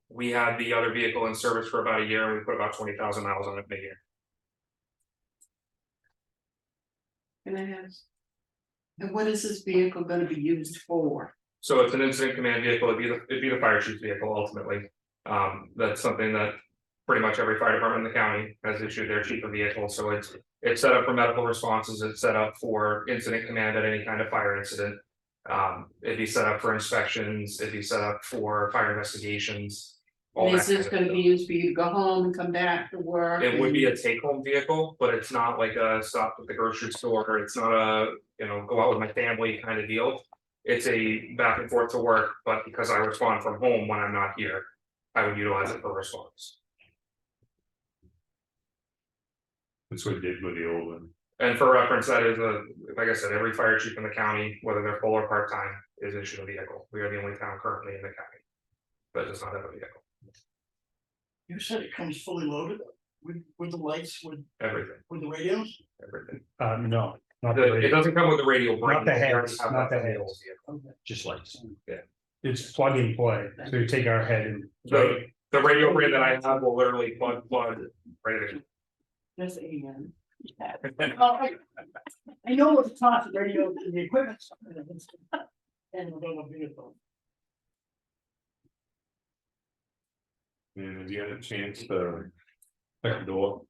We had the other vehicle in service for about a year and we put about 20,000 miles on it in a year. Can I ask? And what is this vehicle gonna be used for? So it's an incident command vehicle, it'd be the fire chief's vehicle ultimately. That's something that pretty much every fire department in the county has issued their chief of vehicle, so it's set up for medical responses, it's set up for incident command at any kind of fire incident. It'd be set up for inspections, it'd be set up for fire investigations. all And is that this kind of gonna be used for you to go home and come back to work? It would be and- a take-home vehicle, but it's not like a stop at the grocery store, or it's not a, go out with my family kind of deal. It's a back and forth to work, but because I respond from home when I'm not here, I would utilize it for response. That's what we did with the old one. And for reference, that is like I said, every fire chief in the county, whether they're full or part-time, is issued a vehicle. We are the only town currently in the county that does not have a vehicle. You said it comes fully loaded? with the lights, everything, with the radios? everything. No, not the It radio. doesn't come with the radio. Not the brain, we already heads, have not that the for heads. old vehicle. Just lights. It's plug and play, so you take our head and. The radio brand that I have will literally plug right in. Just AM. I know what the cost of radio, the equipment. And the vehicle. And have you had a chance to check the door?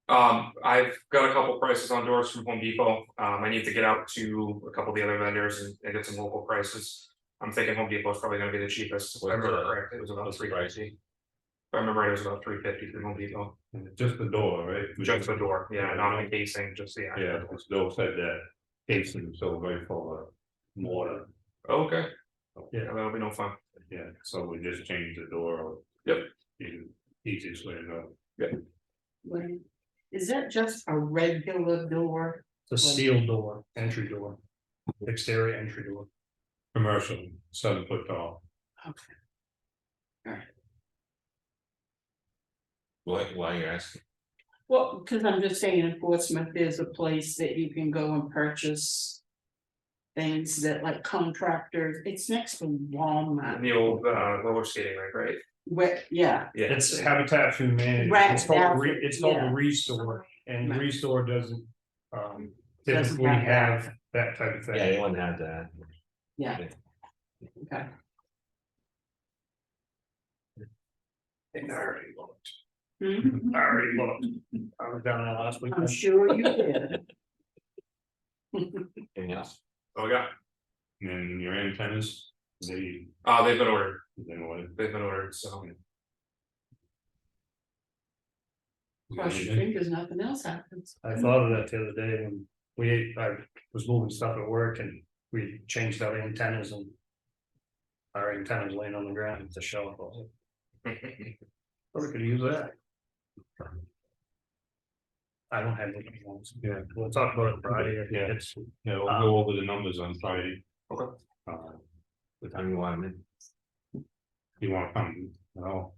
I've got a couple prices on doors from Home Depot. I need to get out to a couple of the other vendors and get some local prices. I'm thinking Home Depot is probably gonna be the cheapest. If I remember correctly, it was about $350. If I remember right, it was about $350 from Home Depot. Just the door, right? Just the door, yeah, not the casing, just the. actual Yeah, door. because Bill said that casing is so very full of water. Okay, Yeah. yeah, that'll be no fun. Yeah, so we just changed the door. Yep. Easiest way to go. Is that just a regular door? The steel door, entry door, exterior entry door. Commercial, 7 foot tall. Why are you asking? Well, because I'm just saying in Portsmouth, there's a place that you can go and purchase. Things that like contractors, it's next to Walmart, The old roller skating rink, right? where, yeah, Yeah. It's Habitat for Humanity. Right, It's called, that's- it's called yeah. the Restore, and Right. Restore doesn't. Doesn't Typically have have that type of thing. Yeah, they wouldn't have that. yeah. Okay, And I already looked. Hmm, I already looked. I was down there last week. I'm sure you did. Anything else? Oh, we got, And your antennas, they've been ordered, they've been ordered, so. Cross your fingers, nothing else happens. I thought of that the other day when I was moving stuff at work and we changed out antennas and. Our antennas laying on the ground with the shelf. I we could use that. I don't have any ones. Yeah. We'll talk about it Friday. Yeah. It's, Yeah, we'll go over the numbers on Friday. Okay. What time you want them in? You wanna come, no,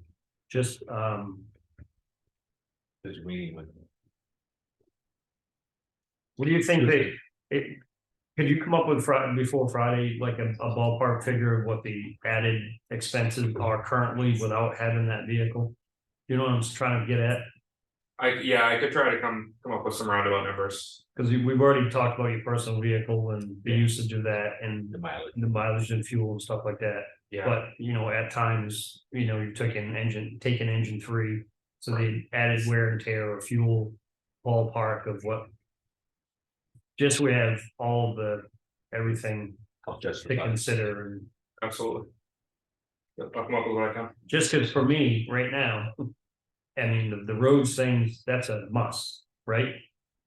just, There's a meeting with. what do you think could you come up with before Friday, like a ballpark figure of what the added expenses are currently without having that vehicle? You know what I'm trying to get at? I could try to come up with some roundabout numbers. Cause we've already talked about your personal vehicle and the usage of that and The mileage. the mileage and fuel and stuff like that. Yeah, But, you know, at times, you know, you're taking engine 3, so the added wear and tear or fuel ballpark of what. Just we have all the, everything Just to consider and absolutely. Yep, I'll come up with what I can. just cause for me, right now. I mean, the roads things, that's a must, right?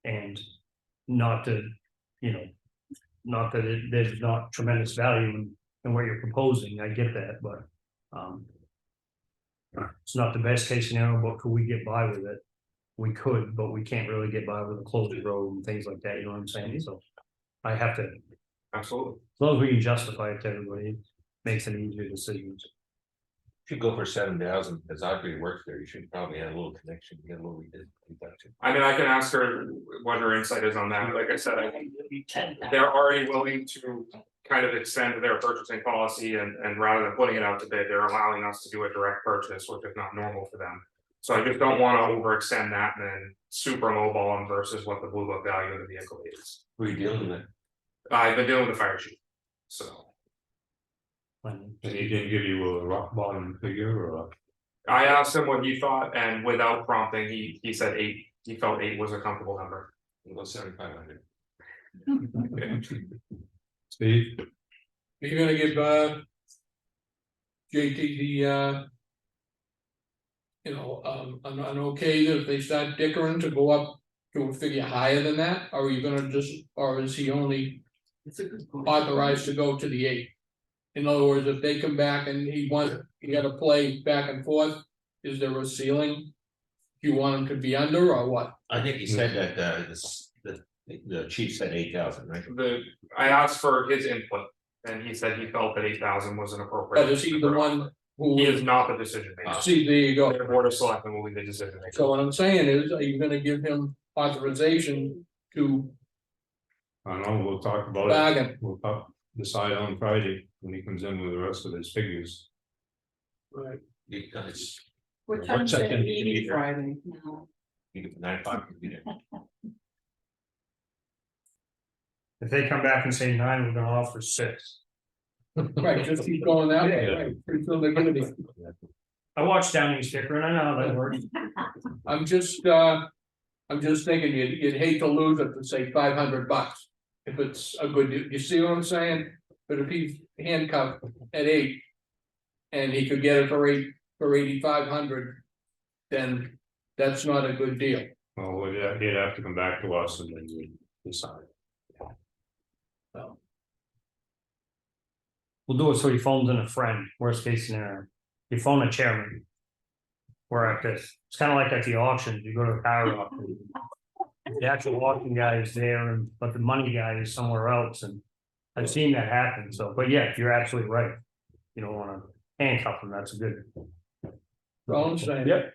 And not to, you know. Not that there's not tremendous value in what you're proposing, I get that, but. It's not the best case scenario, but could we get by with it? We could, but we can't really get by with a closed road and things like that, you know what I'm saying, so. I have to, as Absolutely. long as we can justify it to everybody, it makes it easier decisions. If you go for 7,000, because Audrey works there, you should probably have a little connection, get a little deduction. I mean, I can ask her what her insight is on that. Like I said, they're already willing to kind of extend their purchasing policy and rather than putting it out to bid, they're allowing us to do a direct purchase, which is not normal for them. So I just don't want to overextend that and then super lowball them versus what the blue book value of the vehicle is. Who are you dealing with? I've been dealing with the fire chief, so. and he didn't give you a rock bottom figure or I asked him what he thought, and without prompting, he said 8. He felt 8 was a comfortable number. Well, 7,500. Steve? You're gonna give JT the an okay that if they start dickering to go up to a figure higher than that, or are you gonna or is he only It's a good point. authorized to go to the 8? In other words, if they come back and he gotta play back and forth, is there a ceiling? Do you want him to be under or what? I think he said that the chief said 8,000, right? I asked for his input, and he said he felt that 8,000 was an appropriate. But is he the one who He is not the decision maker. See, there you go. The board of selectmen will be the decision maker. So what I'm saying is, are you gonna give him authorization to I don't know, we'll talk about it. bargain? We'll decide on Friday when he comes in with the rest of his figures. Right. Because What time's second, that you can meeting be there. Friday? No. 9 o'clock. You'll be there. If they come back and say 9, we're gonna offer 6. Right, just keep going that way, Yeah. right, pretty soon they're gonna be. I watched Downey Sticker and I know how that works. I'm just thinking you'd hate to lose it to say $500. If it's a good, you see what I'm saying? But if he's handcuffed at 8. And he could get it for 8,500. Then that's not a good deal. Well, he'd have to come back to us and then we decide. So, We'll do it so he phones in a friend, worst case scenario. You phone a chairman. We're at this, it's kind of like at the auction, you go to the power auction. The actual auction guy is there, but the money guy is somewhere else, and I've seen that happen, so, but yeah, you're absolutely right. You don't wanna handcuff them, that's a good. all I'm saying. Yep.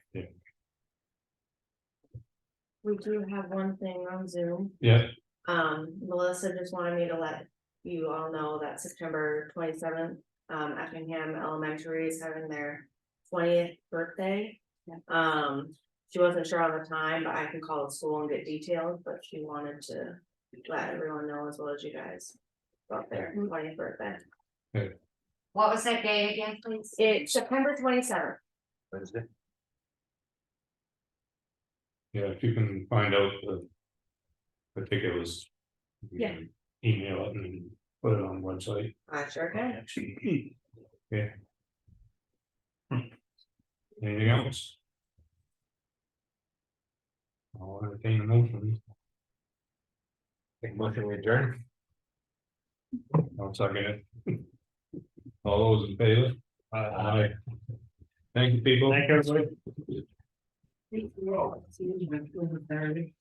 We do have one thing on Zoom. Yeah, Melissa just wanted me to let you all know that September 27th, Effingham Elementary is having their 20th birthday. She wasn't sure on the time, but I can call the school and get details, but she wanted to let everyone know as well as you guys about their 20th birthday. What was that date again, please? It's September 27th. Wednesday. yeah, if you can find out the particulars. you Yeah. can Email it and put it on the website. I sure can. Yeah. Anything else? I'll entertain a motion. Make motion we adjourn. I'll second it. All those in favor? Aye. Thank you, people. Thank you, everybody. See you. See you.